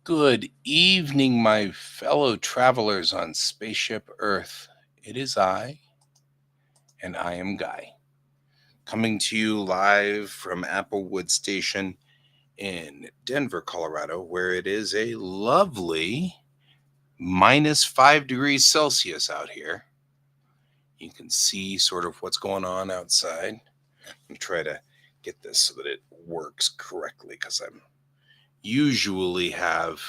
Good evening, my fellow travelers on Spaceship Earth. It is I, and I am Guy, coming to you live from Applewood Station in Denver, Colorado, where it is a lovely -5 degrees Celsius out here. You can see sort of what's going on outside. I'm try to get this so that it works correctly because I'm usually have,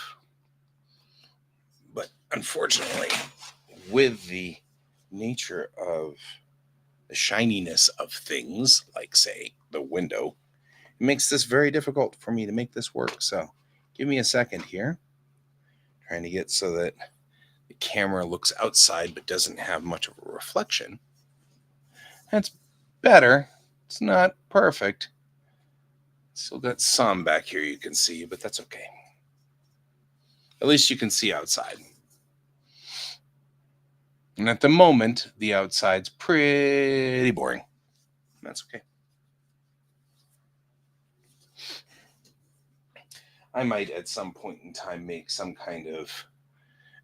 but unfortunately, with the nature of the shininess of things, like, say, the window, it makes this very difficult for me to make this work. So give me a second here. Trying to get so that the camera looks outside but doesn't have much of a reflection. That's better. It's not perfect. Still got some back here you can see, but that's okay. At least you can see outside. And at the moment, the outside's pretty boring. That's okay. I might at some point in time make some kind of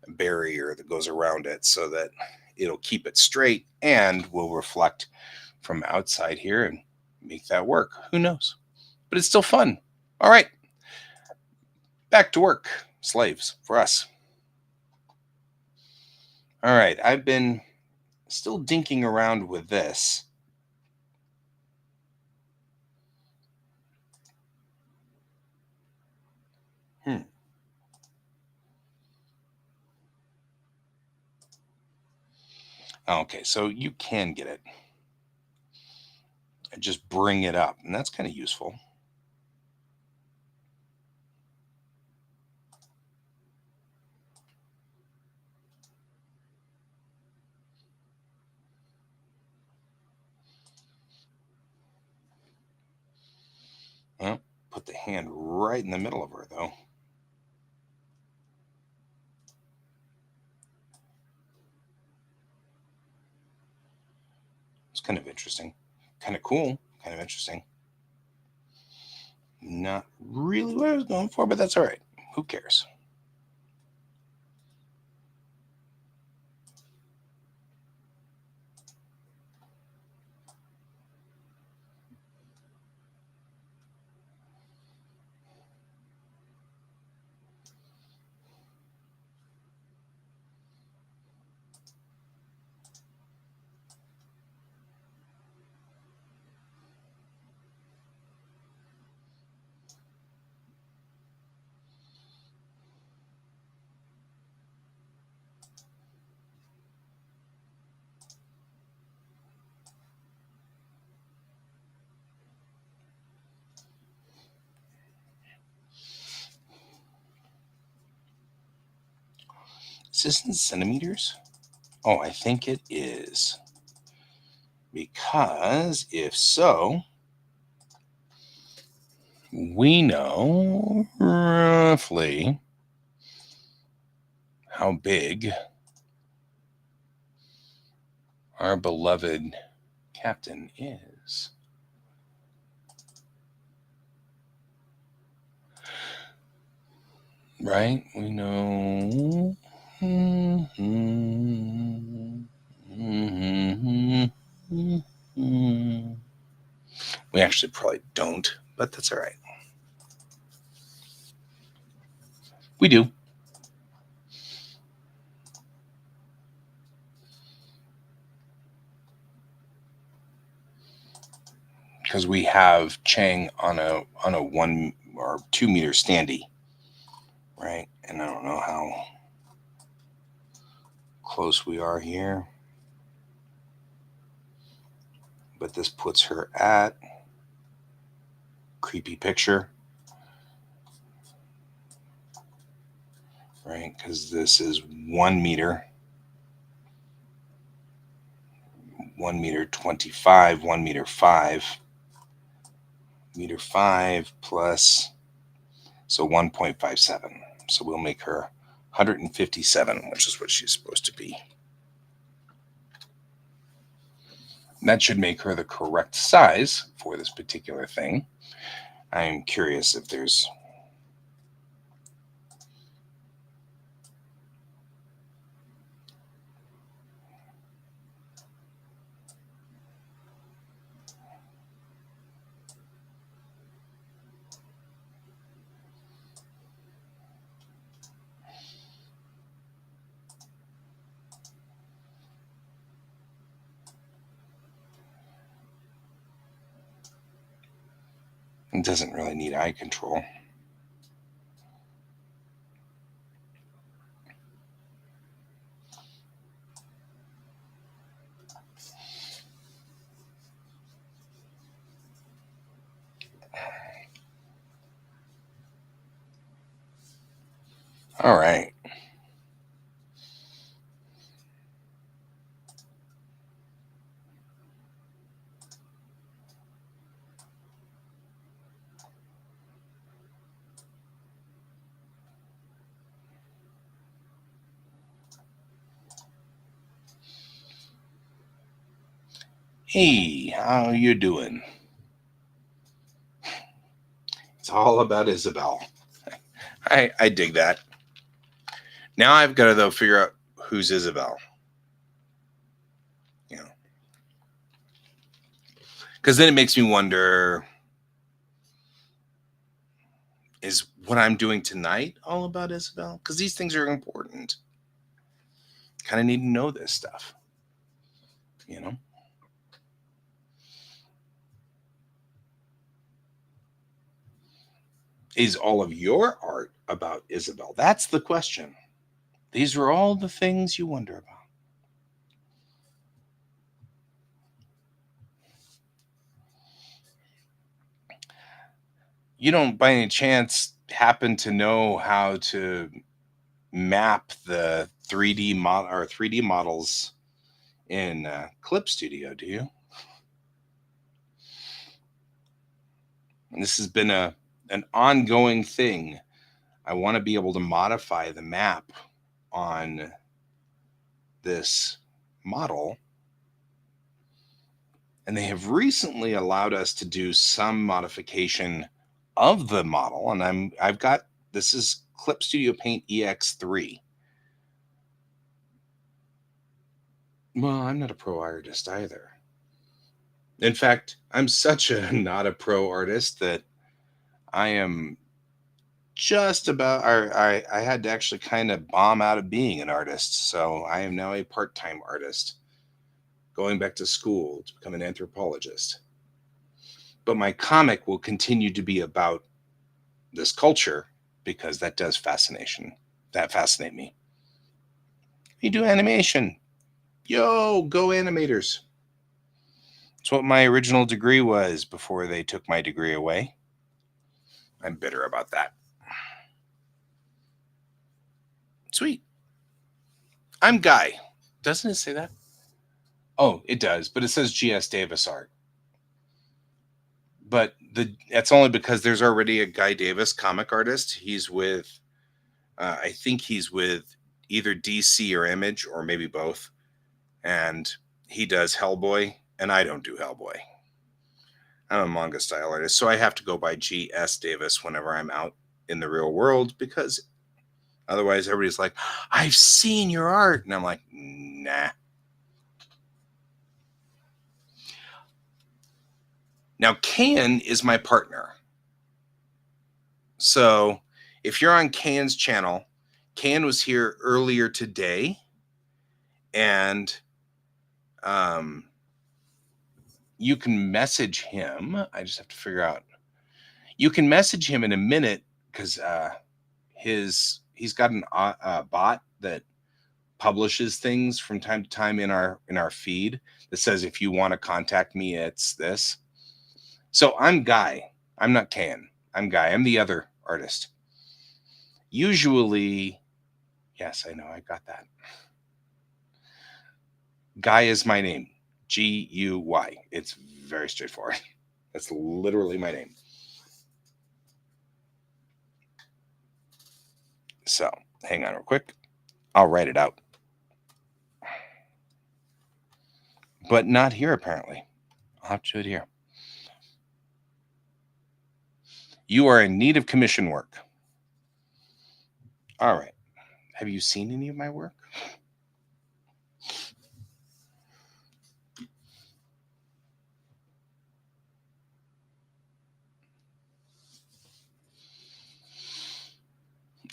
barrier that goes around it so that it'll keep it straight and will reflect from outside here and make that work. Who knows? But it's still fun. All right, back to work, slaves, for us. All right, I've been still dinking around with this. Hmm. Okay, so you can get it. Just bring it up, and that's kind of useful. Well, put the hand right in the middle of her, though. It's kind of interesting. Kind of cool. Kind of interesting. Not really what I was going for, but that's all right. Who cares? Is this in centimeters? Oh, I think it is. Because if so, we know roughly how big our beloved captain is. Right? We know. We actually probably don't, but that's all right. We do. Because we have Chang on a 1 or 2 meter standee, right? And I don't know how close we are here, but this puts her at creepy picture, right? Because this is 1 meter, 1 meter 25, 1 meter 5, meter 5 plus, so 1.57. So we'll make her 157, which is what she's supposed to be. That should make her the correct size for this particular thing. I'm curious if there's It doesn't really need eye control. All right. Hey, how you doing? It's all about Isabel. I dig that. Now I've got to though figure out who's Isabel. You know, because then it makes me wonder: is what I'm doing tonight all about Isabel? Because these things are important. Kind of need to know this stuff. You know, is all of your art about Isabel? That's the question. These are all the things you wonder about. You don't by any chance happen to know how to map the 3D model or 3D models in Clip Studio, do you? And this has been a an ongoing thing. I want to be able to modify the map on this model, and they have recently allowed us to do some modification of the model. And I've got this is Clip Studio Paint EX3. Well, I'm not a pro artist either. In fact, I'm such a not a pro artist that I am just about I had to actually kind of bomb out of being an artist. So I am now a part-time artist, going back to school to become an anthropologist. But my comic will continue to be about this culture because that does fascinate me. You do animation. Yo, go animators. It's what my original degree was before they took my degree away. I'm bitter about that. Sweet. I'm Guy. Doesn't it say that? Oh, it does, but it says GS Davis art. But that's only because there's already a Guy Davis comic artist. He's with I think he's with either DC or Image or maybe both. And he does Hellboy, and I don't do Hellboy. I'm a manga style artist, so I have to go by GS Davis whenever I'm out in the real world because otherwise everybody's like, I've seen your art. And I'm like, nah. Now, Can is my partner. So if you're on Can's channel, Can was here earlier today, and you can message him. I just have to figure out. You can message him in a minute because he's got an bot that publishes things from time to time in our feed that says if you want to contact me, it's this. So I'm Guy. I'm not Can. I'm Guy. I'm the other artist. Usually, yes, I know. I got that. Guy is my name. Guy. It's very straightforward. That's literally my name. So hang on real quick. I'll write it out. But not here, apparently. I'll have to do it here. You are in need of commission work. All right. Have you seen any of my work?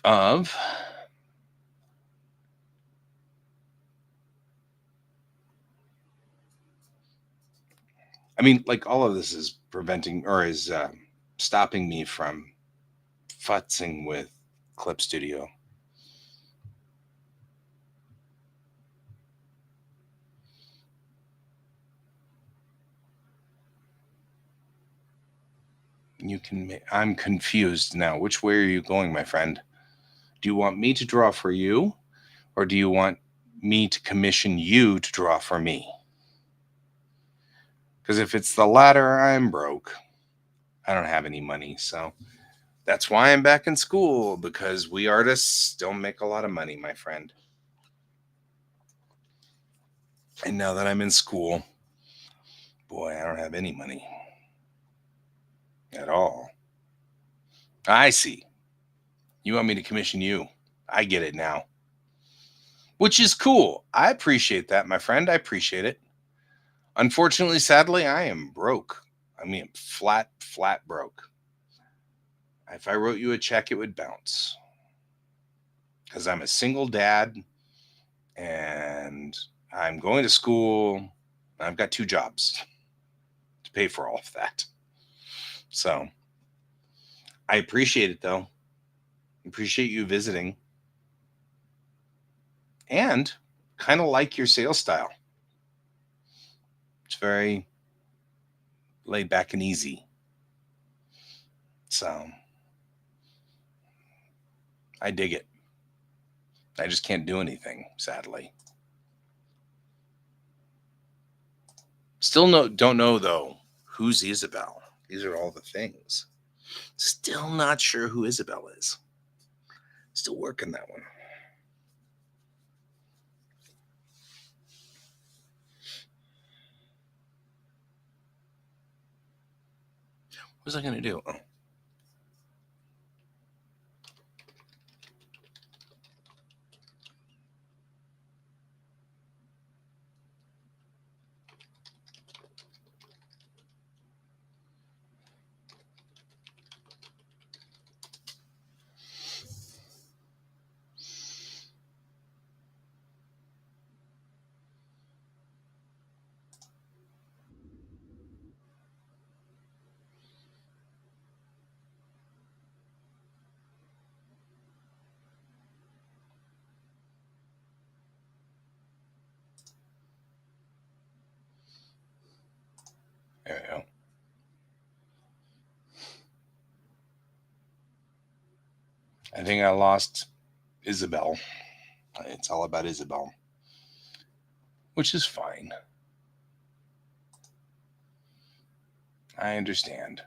Of I mean, like all of this is preventing or is stopping me from futzing with Clip Studio. I'm confused now. Which way are you going, my friend? Do you want me to draw for you, or do you want me to commission you to draw for me? Because if it's the latter, I'm broke. I don't have any money, so that's why I'm back in school, because we artists don't make a lot of money, my friend. And now that I'm in school, boy, I don't have any money at all. I see. You want me to commission you. I get it now. Which is cool. I appreciate that, my friend. I appreciate it. Unfortunately, sadly, I am broke. I mean, flat broke. If I wrote you a check, it would bounce. Because I'm a single dad and I'm going to school. I've got 2 jobs to pay for all of that. So I appreciate it, though. Appreciate you visiting. And kind of like your sales style. It's very laid back and easy. So I dig it. I just can't do anything, sadly. Still don't know though who's Isabel. These are all the things. Still not sure who Isabel is. Still working that one. What was I going to do? Oh. There we go. I think I lost Isabel. It's all about Isabel, which is fine. I understand.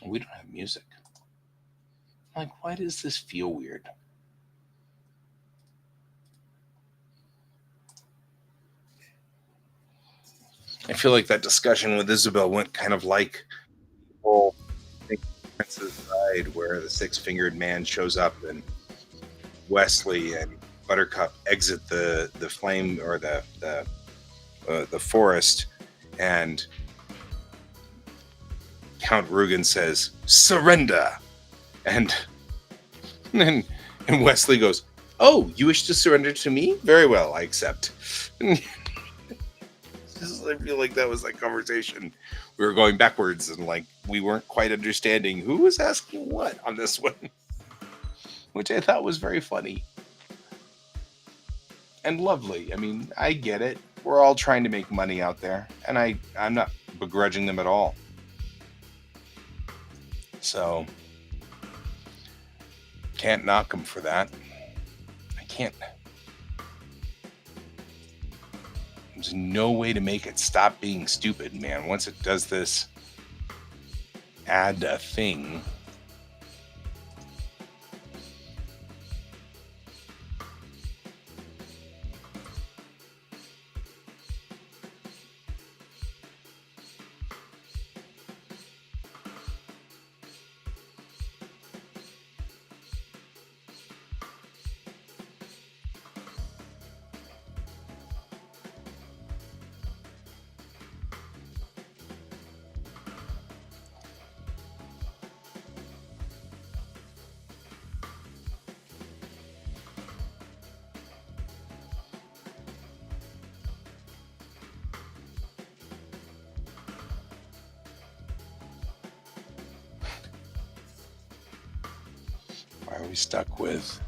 We don't have music. Like, why does this feel weird? I feel like that discussion with Isabel went kind of like whole Princess Bride, where the 6-fingered man shows up and Wesley and Buttercup exit the flame or the forest, and Count Rugen says, "Surrender," and and, and Wesley goes, "Oh, you wish to surrender to me? Very well, I accept." I feel like that was that conversation. We were going backwards and like we weren't quite understanding who was asking what on this one, which I thought was very funny and lovely. I mean, I get it. We're all trying to make money out there, and I'm not begrudging them at all. So can't knock them for that. I can't. There's no way to make it stop being stupid, man. Once it does this add a thing. Why are we stuck with?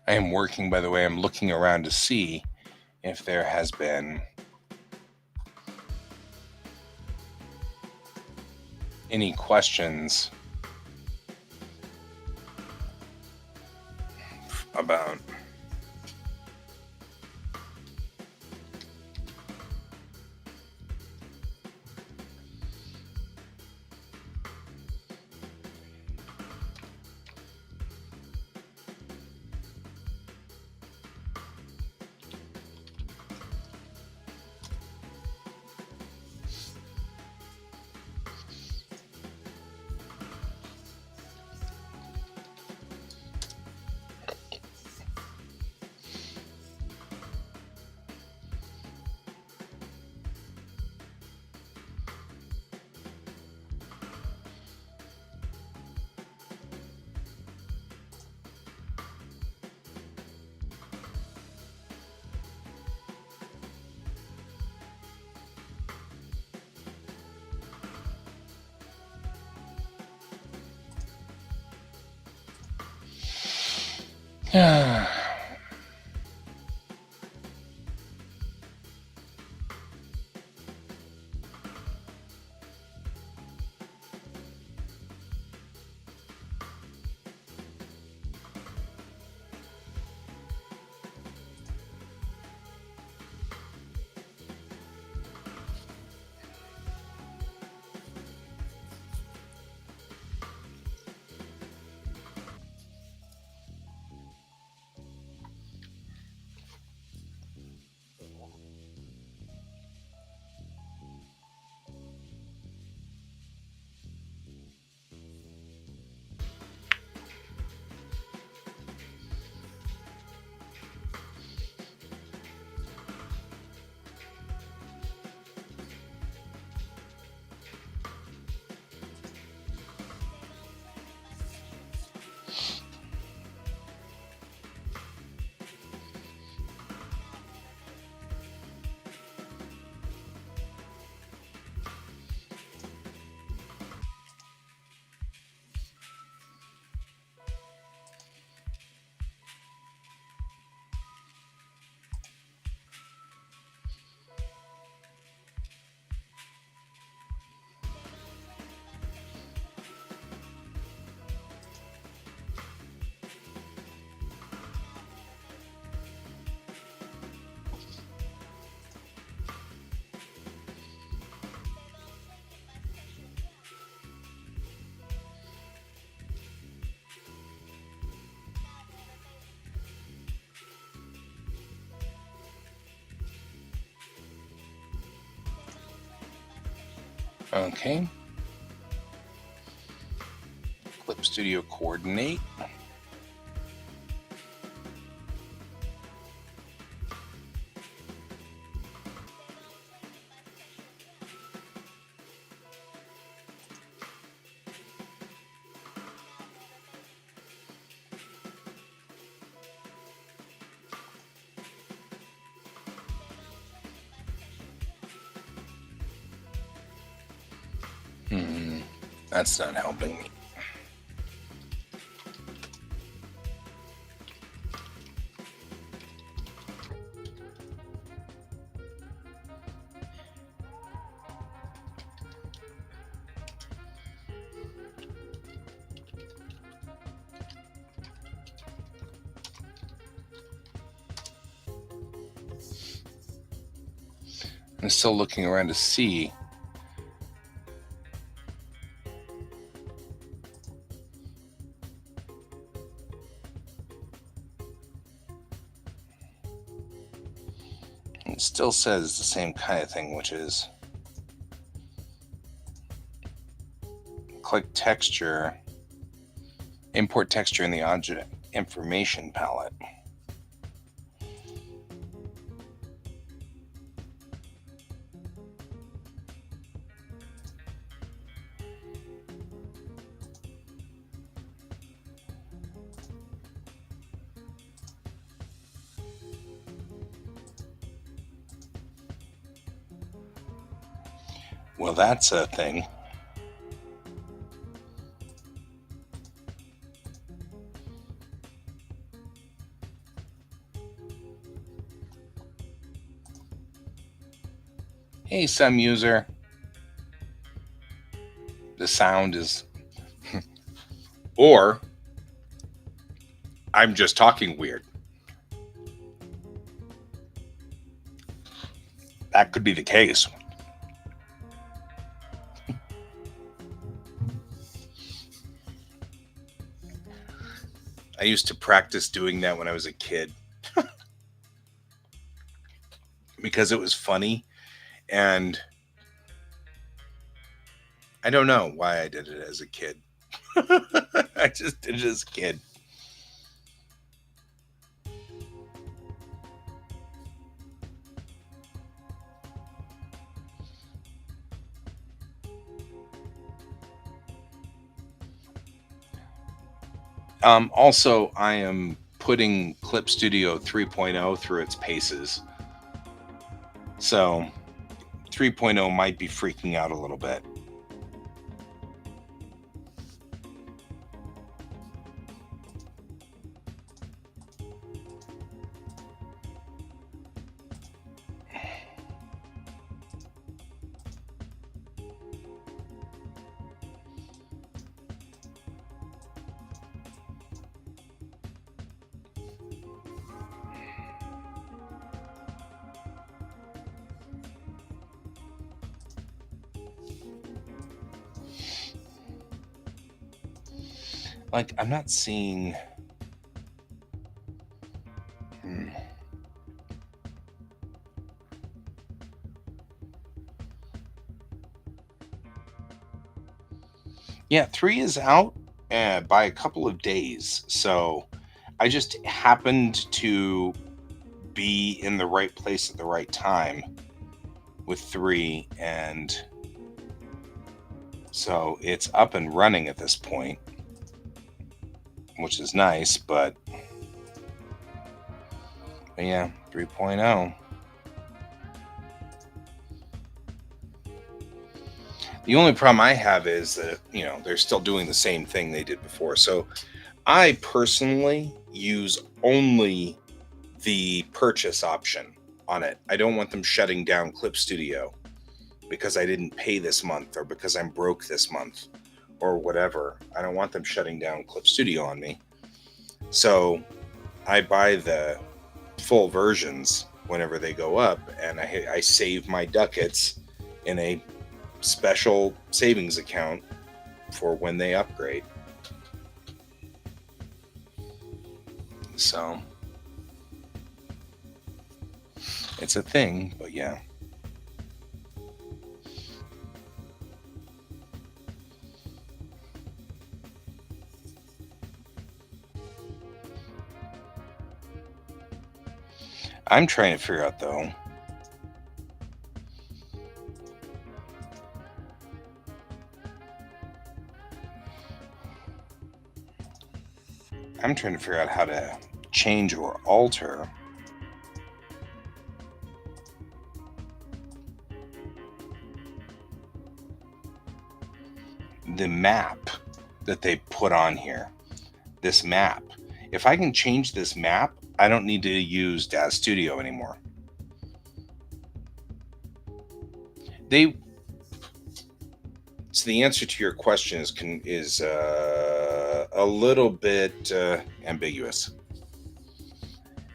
I am working, by the way. I'm looking around to see if there has been any questions about okay. Clip Studio coordinate. That's not helping me. I'm still looking around to see. It still says the same kind of thing, which is click texture, import texture in the object information palette. Well, that's a thing. Hey, some user. The sound is... or I'm just talking weird. That could be the case. I used to practice doing that when I was a kid because it was funny, and I don't know why I did it as a kid. I just did it as a kid. Also, I am putting Clip Studio 3.0 through its paces. So 3.0 might be freaking out a little bit. Like, I'm not seeing... Yeah, 3 is out by a couple of days. So I just happened to be in the right place at the right time with 3. And so it's up and running at this point, which is nice, but yeah, 3.0. The only problem I have is that, they're still doing the same thing they did before. So I personally use only the purchase option on it. I don't want them shutting down Clip Studio because I didn't pay this month or because I'm broke this month or whatever. I don't want them shutting down Clip Studio on me. So I buy the full versions whenever they go up, and I save my ducats in a special savings account for when they upgrade. So it's a thing, but yeah. I'm trying to figure out, though, how to change or alter the map that they put on here, this map, if I can change this map, I don't need to use DAZ Studio anymore. So the answer to your question is a little bit ambiguous.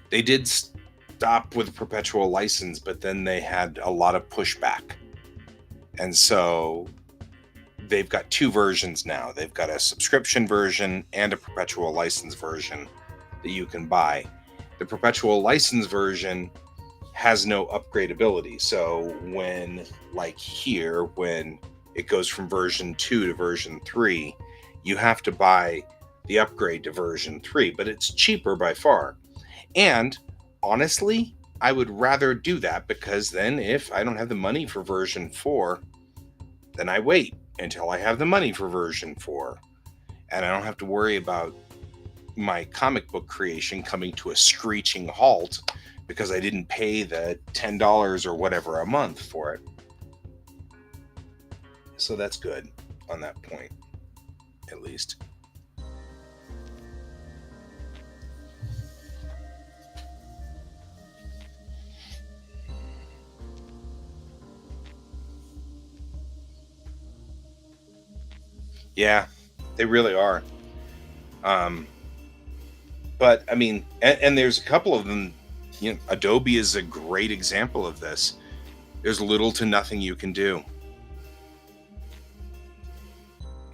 They did stop with perpetual license, but then they had a lot of pushback. And so they've got two versions now. They've got a subscription version and a perpetual license version that you can buy. The perpetual license version has no upgradability. So when, like here, when it goes from version 2 to version 3, you have to buy the upgrade to version 3, but it's cheaper by far. And honestly, I would rather do that, because then if I don't have the money for version 4, then I wait until I have the money for version 4. And I don't have to worry about my comic book creation coming to a screeching halt because I didn't pay the $10 or whatever a month for it. So that's good on that point, at least. Yeah, they really are. But I mean, and there's a couple of them. You know, Adobe is a great example of this. There's little to nothing you can do.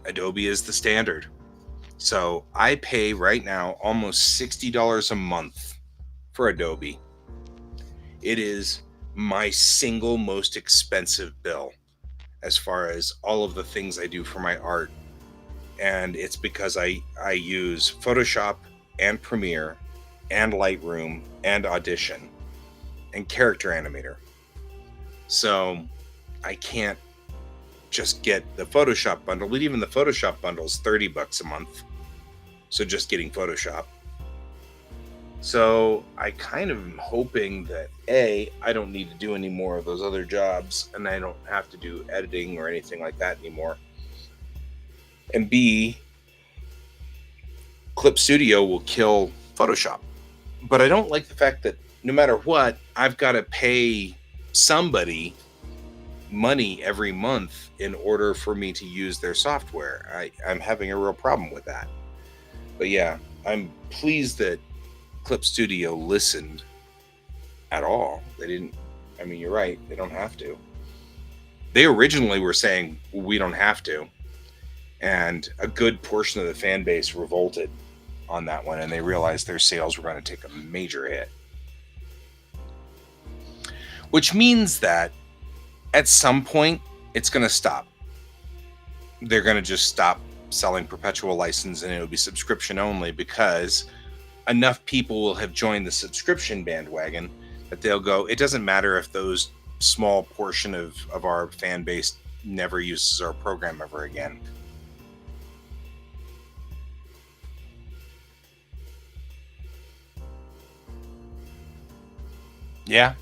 Adobe is the standard. So I pay right now almost $60 a month for Adobe. It is my single most expensive bill as far as all of the things I do for my art. And it's because I use Photoshop and Premiere and Lightroom and Audition and Character Animator. So I can't just get the Photoshop bundle, but even the Photoshop bundle is $30 a month. So just getting Photoshop. So I kind of am hoping that A, I don't need to do any more of those other jobs, and I don't have to do editing or anything like that anymore. And B, Clip Studio will kill Photoshop. But I don't like the fact that no matter what, I've got to pay somebody money every month in order for me to use their software. I'm having a real problem with that. But yeah, I'm pleased that Clip Studio listened at all. They didn't. I mean, you're right. They don't have to. They originally were saying, we don't have to. And a good portion of the fan base revolted on that one, and they realized their sales were going to take a major hit. Which means that at some point, it's going to stop. They're going to just stop selling perpetual license, and it'll be subscription only, because enough people will have joined the subscription bandwagon that they'll go, it doesn't matter if those small portion of our fan base never uses our program ever again. Yeah.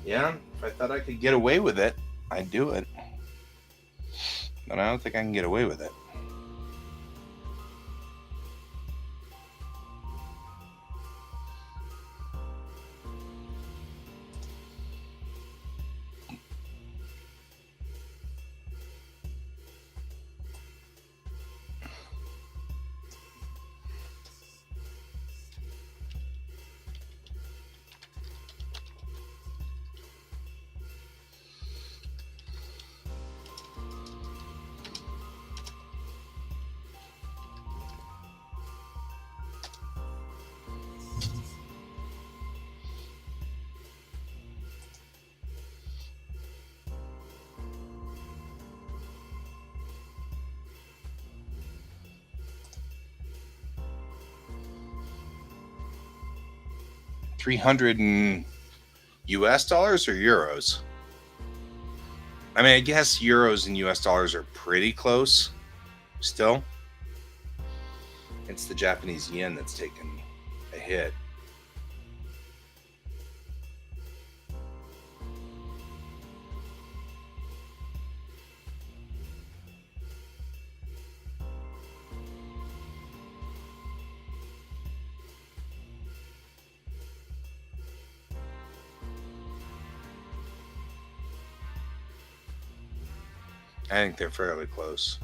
Yeah, if I thought I could get away with it, I'd do it. But I don't think I can get away with it. $300 in US dollars or euros? I mean, I guess euros and US dollars are pretty close still. It's the Japanese yen that's taken a hit. I think they're fairly close.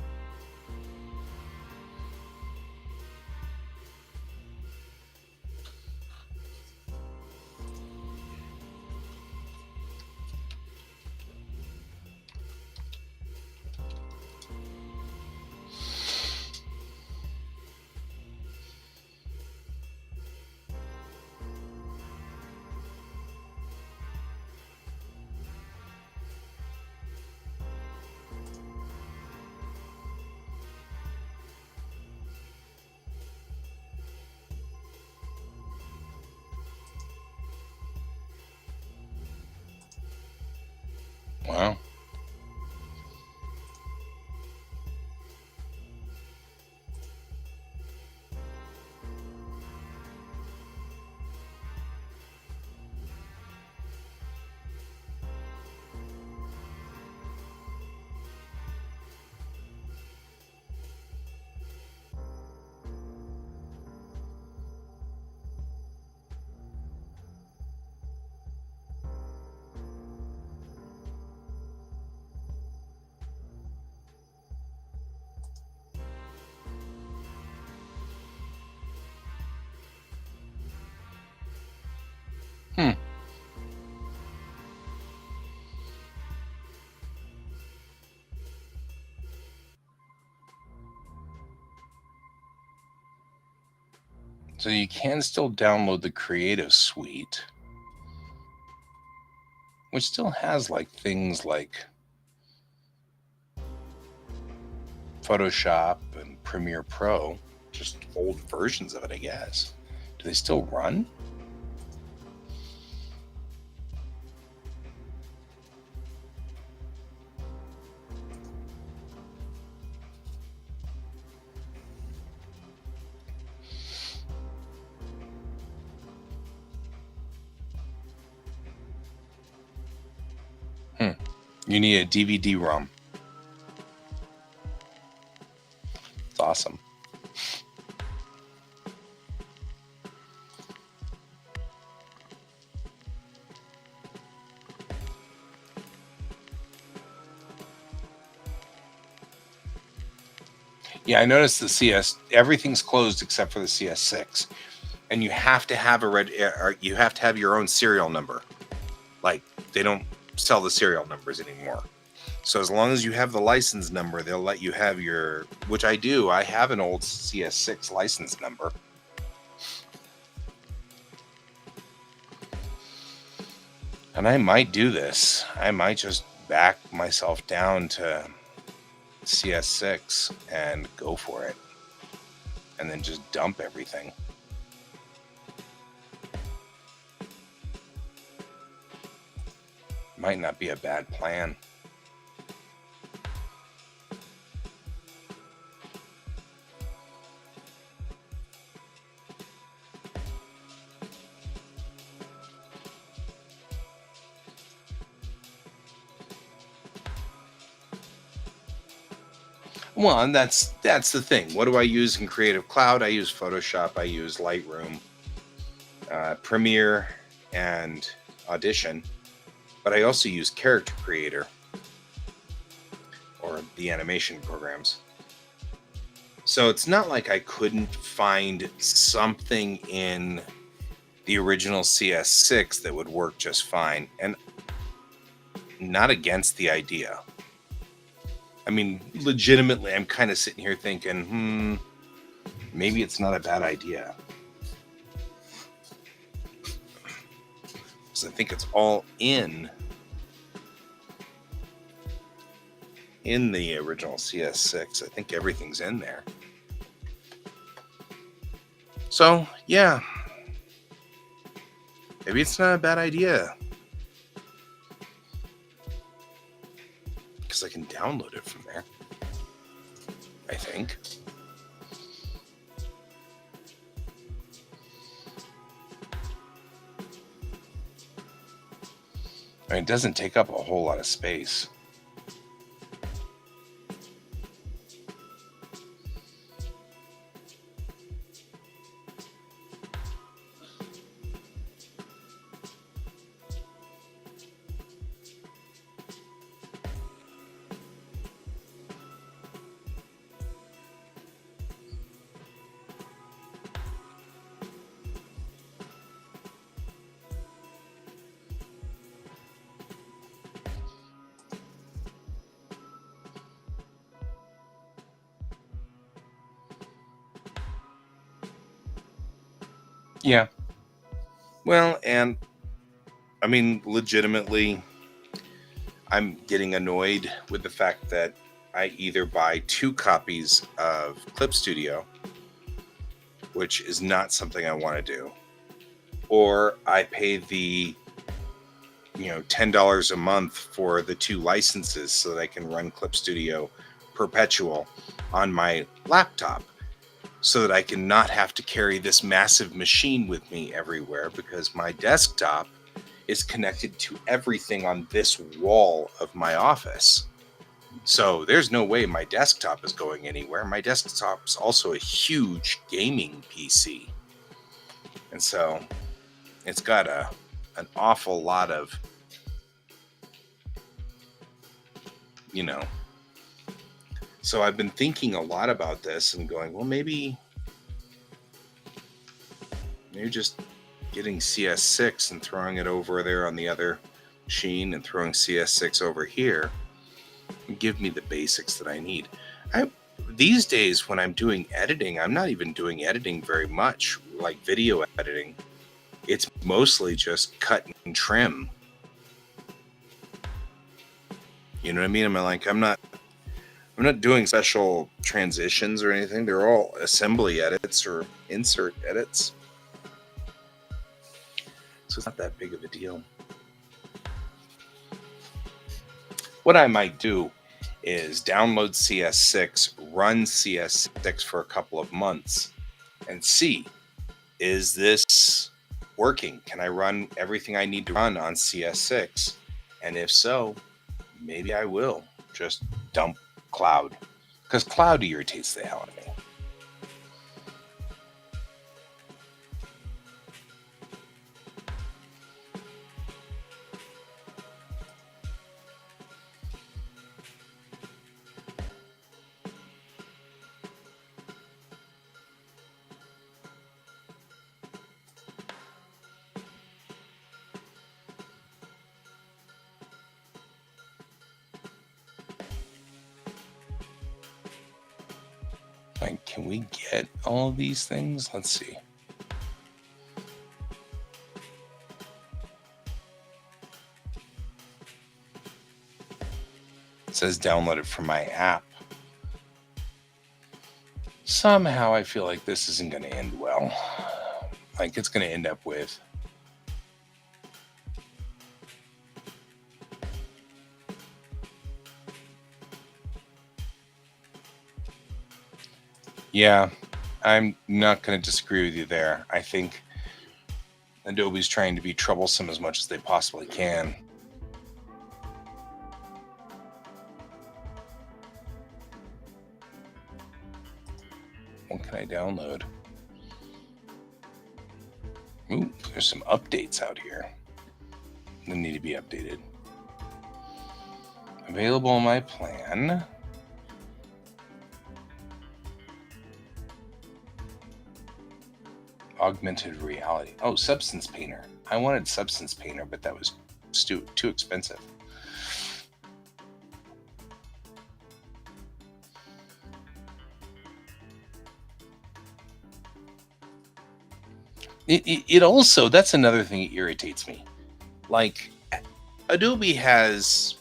Wow. Hmm. So you can still download the Creative Suite, which still has like things like Photoshop and Premiere Pro, just old versions of it, I guess. Do they still run? Hmm. You need a DVD-ROM. It's awesome. Yeah, I noticed the CS. Everything's closed except for the CS6, and you have to have you have to have your own serial number. Like they don't sell the serial numbers anymore. So as long as you have the license number, they'll let you have your, which I do. I have an old CS6 license number. And I might do this. I might just back myself down to CS6 and go for it. And then just dump everything. Might not be a bad plan. Well, and that's the thing. What do I use in Creative Cloud? I use Photoshop. I use Lightroom, Premiere, and Audition. But I also use Character Creator, or the animation programs. So it's not like I couldn't find something in the original CS6 that would work just fine, and not against the idea. I mean, legitimately, I'm kind of sitting here thinking, maybe it's not a bad idea. Because I think it's all in the original CS6. I think everything's in there. So, yeah. Maybe it's not a bad idea. Because I can download it from there. I think. I mean, it doesn't take up a whole lot of space. Yeah. Well, and I mean, legitimately, I'm getting annoyed with the fact that I either buy 2 copies of Clip Studio, which is not something I want to do, or I pay the $10 a month for the 2 licenses so that I can run Clip Studio perpetual on my laptop, so that I can not have to carry this massive machine with me everywhere, because my desktop is connected to everything on this wall of my office. So there's no way my desktop is going anywhere. My desktop's also a huge gaming PC. And so it's got an awful lot of, you know. So I've been thinking a lot about this and going, well, maybe just getting CS6 and throwing it over there on the other machine and throwing CS6 over here and give me the basics that I need. These days when I'm doing editing, I'm not even doing editing very much, like video editing. It's mostly just cut and trim. You know what I mean? I'm not doing special transitions or anything. They're all assembly edits or insert edits. So it's not that big of a deal. What I might do is download CS6, run CS6 for a couple of months, and see, is this working? Can I run everything I need to run on CS6? And if so, maybe I will just dump Cloud, because Cloud irritates the hell out of me. Like, can we get all of these things? Let's see. It says download it from my app. Somehow I feel like this isn't going to end well. Like, it's going to end up with yeah, I'm not going to disagree with you there. I think Adobe's trying to be troublesome as much as they possibly can. What can I download? Ooh, there's some updates out here that need to be updated. Available on my plan. Augmented reality. Oh, Substance Painter. I wanted Substance Painter, but that was too expensive. It also, that's another thing that irritates me. Like, Adobe has,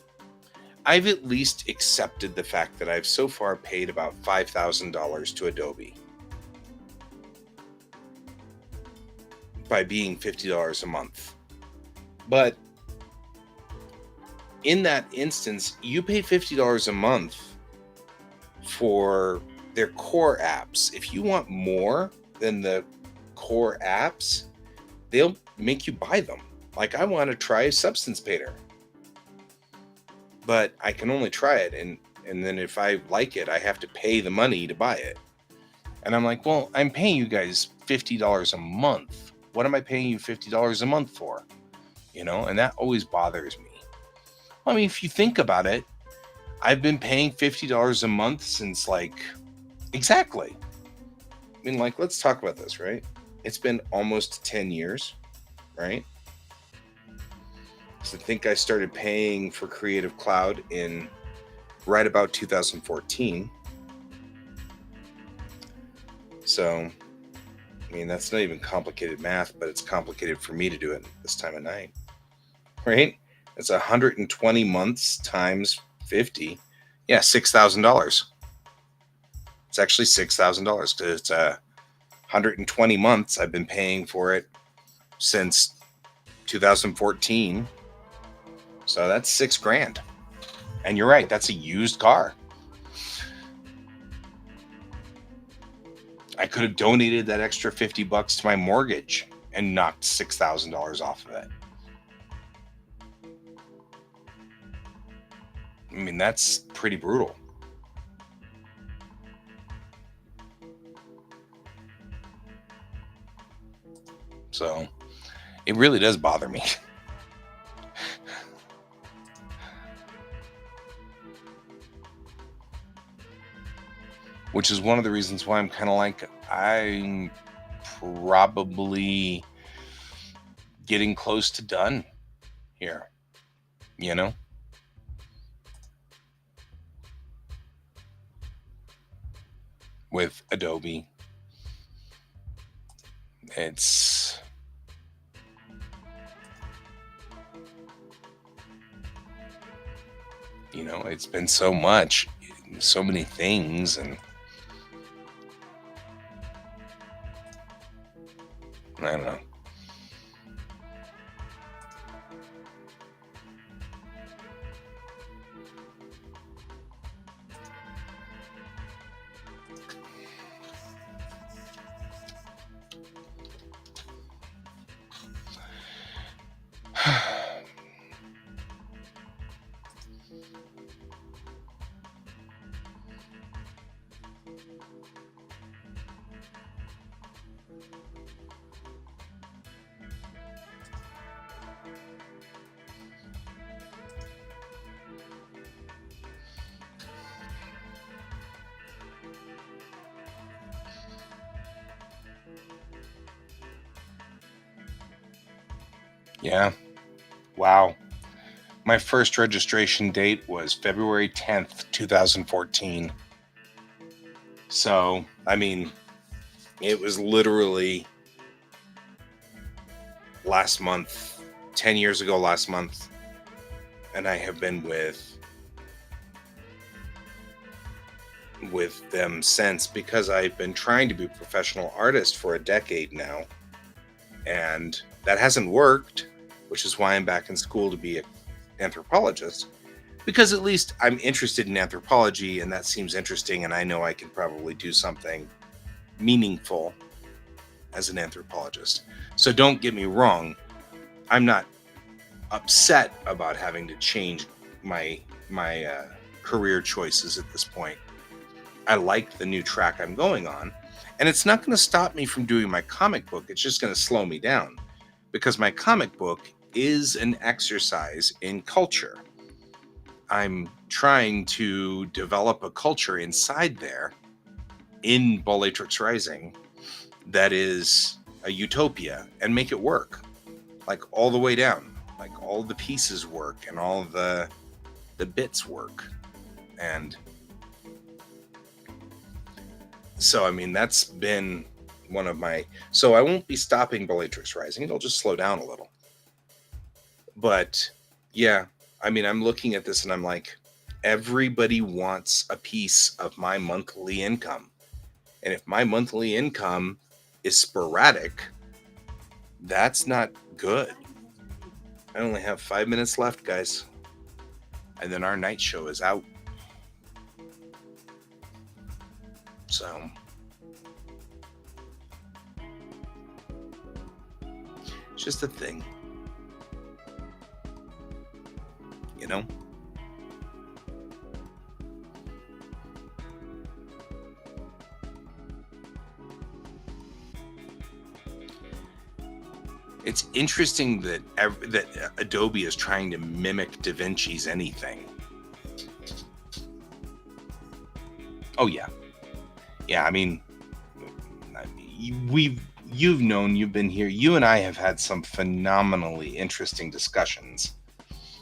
I've at least accepted the fact that I've so far paid about $5,000 to Adobe by being $50 a month. But in that instance, you pay $50 a month for their core apps. If you want more than the core apps, they'll make you buy them. Like, I want to try Substance Painter, but I can only try it, and then if I like it, I have to pay the money to buy it. And I'm like, well, I'm paying you guys $50 a month. What am I paying you $50 a month for? And that always bothers me. I mean, if you think about it, I've been paying $50 a month since, like, exactly. I mean, like, let's talk about this, right? It's been almost 10 years, right? So I think I started paying for Creative Cloud in right about 2014. So, mean, that's not even complicated math, but it's complicated for me to do it this time of night, right? It's 120 months times 50. Yeah, $6,000. It's actually $6,000 because it's 120 months. I've been paying for it since 2014. So that's $6,000. And you're right, that's a used car. I could have donated that extra $50 to my mortgage and knocked $6,000 off of it. I mean, that's pretty brutal. So it really does bother me. Which is one of the reasons why I'm kind of like, I'm probably getting close to done here, you know? With Adobe. It's, you know, it's been so much, so many things, and I don't know. Yeah. Wow. My first registration date was February 10th, 2014. So, I mean, it was literally last month, 10 years ago last month. And I have been with them since, because I've been trying to be a professional artist for a decade now. And that hasn't worked, which is why I'm back in school to be an anthropologist. Because at least I'm interested in anthropology, and that seems interesting, and I know I can probably do something meaningful as an anthropologist. So don't get me wrong, I'm not upset about having to change my career choices at this point. I like the new track I'm going on, and it's not going to stop me from doing my comic book. It's just going to slow me down, because my comic book is an exercise in culture. I'm trying to develop a culture inside there in Bellatrix Rising that is a utopia, and make it work, like all the way down, like all the pieces work and all the bits work. And so, I mean, that's been one of my, so I won't be stopping Bellatrix Rising. It'll just slow down a little. But yeah, I mean, I'm looking at this and I'm like, everybody wants a piece of my monthly income. And if my monthly income is sporadic, that's not good. I only have 5 minutes left, guys. And then our night show is out. So it's just a thing, you know? It's interesting that Adobe is trying to mimic Da Vinci's anything. Oh yeah. Yeah, I mean, you've known, you've been here. You and I have had some phenomenally interesting discussions.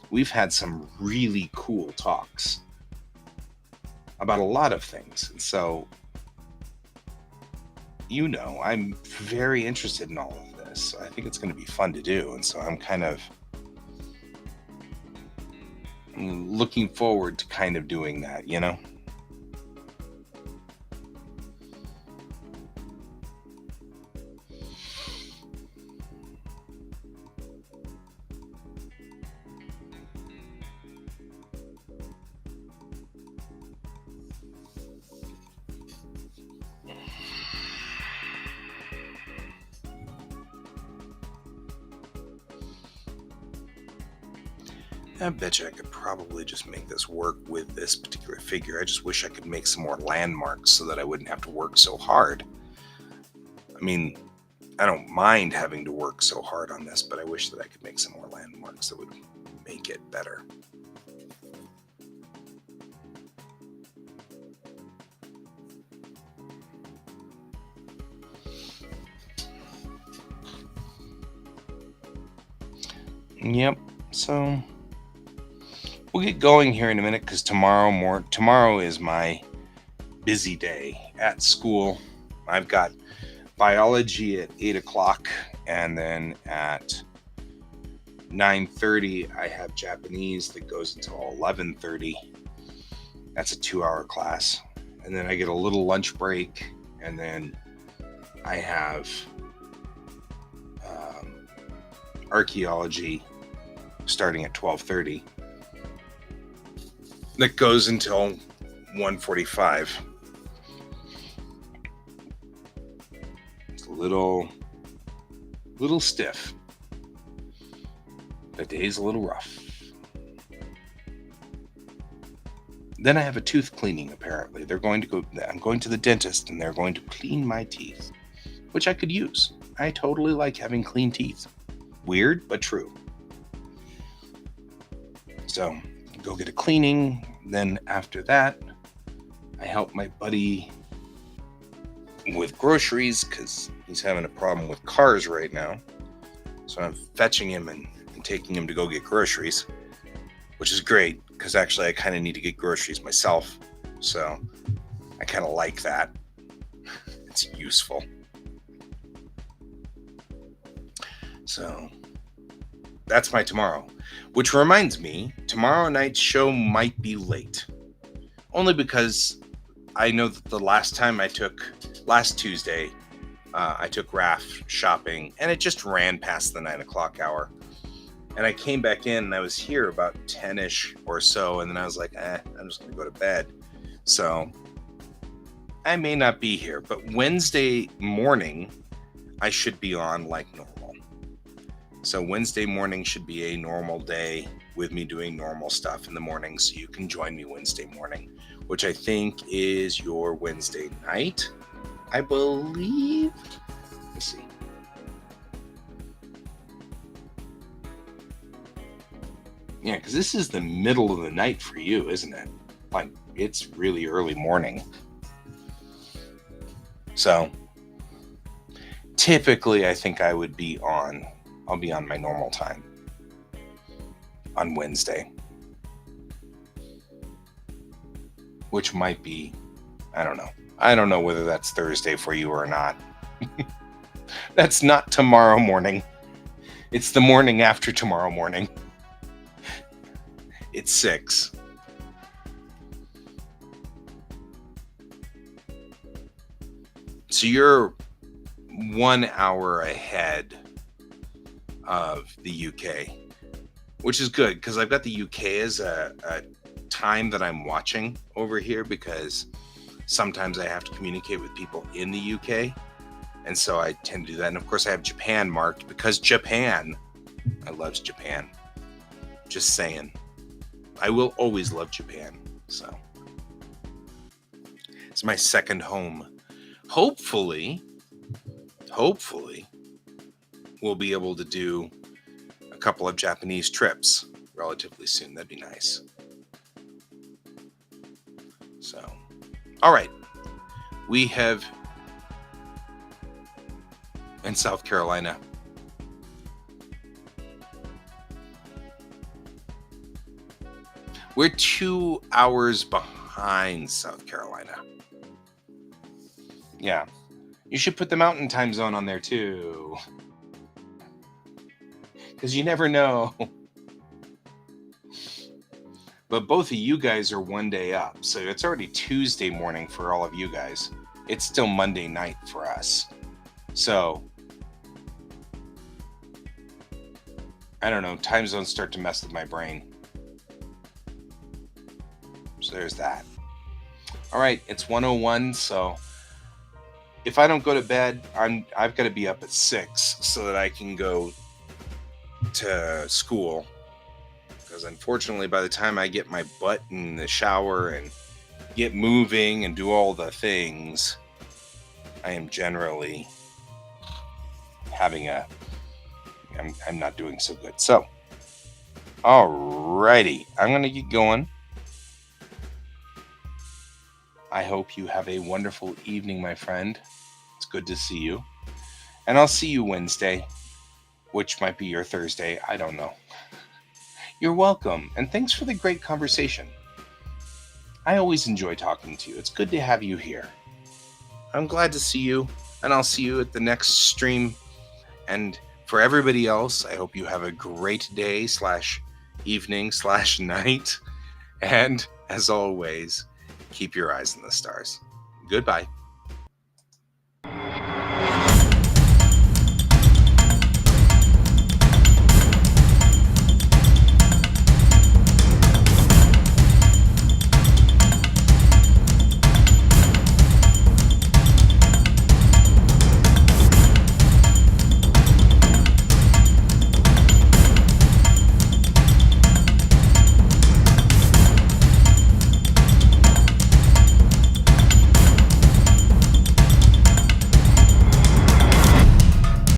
We've had some really cool talks about a lot of things. And so I'm very interested in all of this. So I think it's going to be fun to do. And so I'm kind of looking forward to kind of doing that. I bet you I could probably just make this work with this particular figure. I just wish I could make some more landmarks so that I wouldn't have to work so hard. I mean, I don't mind having to work so hard on this, but I wish that I could make some more landmarks that would make it better. Yep, so we'll get going here in a minute because tomorrow is my busy day at school. I've got biology at 8 o'clock, and then at 9:30 I have Japanese that goes until 11:30. That's a 2-hour class, and then I get a little lunch break, and then I have archaeology starting at 12:30 that goes until 1:45. It's a little stiff. The day's a little rough. Then I have a tooth cleaning, apparently. I'm going to the dentist, and they're going to clean my teeth, which I could use. I totally like having clean teeth. Weird, but true. So, go get a cleaning. Then after that, I help my buddy with groceries because he's having a problem with cars right now. So I'm fetching him and taking him to go get groceries, which is great because actually I kind of need to get groceries myself. So I kind of like that. It's useful. So that's my tomorrow, which reminds me, tomorrow night's show might be late. Only because I know that the last Tuesday, I took Raph shopping, and it just ran past the 9 o'clock hour. And I came back in, and I was here about 10-ish or so, and then I was like, I'm just going to go to bed. So I may not be here, but Wednesday morning, I should be on like normal. So Wednesday morning should be a normal day with me doing normal stuff in the morning, so you can join me Wednesday morning, which I think is your Wednesday night, I believe. Let's see. Yeah, because this is the middle of the night for you, isn't it? Like, it's really early morning. So typically, I think I'll be on my normal time on Wednesday, which might be, I don't know. I don't know whether that's Thursday for you or not. That's not tomorrow morning. It's the morning after tomorrow morning. It's 6. So you're 1 hour ahead of the UK, which is good because I've got the UK as a time that I'm watching over here because sometimes I have to communicate with people in the UK, and so I tend to do that. And of course I have Japan marked because I love Japan. Just saying. I will always love Japan. So it's my second home. Hopefully we'll be able to do a couple of Japanese trips relatively soon. That'd be nice. So, all right. We have in South Carolina. We're 2 hours behind South Carolina. Yeah. You should put the mountain time zone on there too. Because you never know. But both of you guys are one day up. So it's already Tuesday morning for all of you guys. It's still Monday night for us. So, I don't know. Time zones start to mess with my brain. So there's that. All right, it's 1:01. So if I don't go to bed, I've got to be up at 6 so that I can go to school. Because unfortunately, by the time I get my butt in the shower and get moving and do all the things, I am generally having I'm not doing so good. So, alrighty, I'm going to get going. I hope you have a wonderful evening, my friend. It's good to see you. And I'll see you Wednesday, which might be your Thursday. I don't know. You're welcome, and thanks for the great conversation. I always enjoy talking to you. It's good to have you here. I'm glad to see you, and I'll see you at the next stream. And for everybody else, I hope you have a great day / evening / night. And as always, keep your eyes on the stars. Goodbye.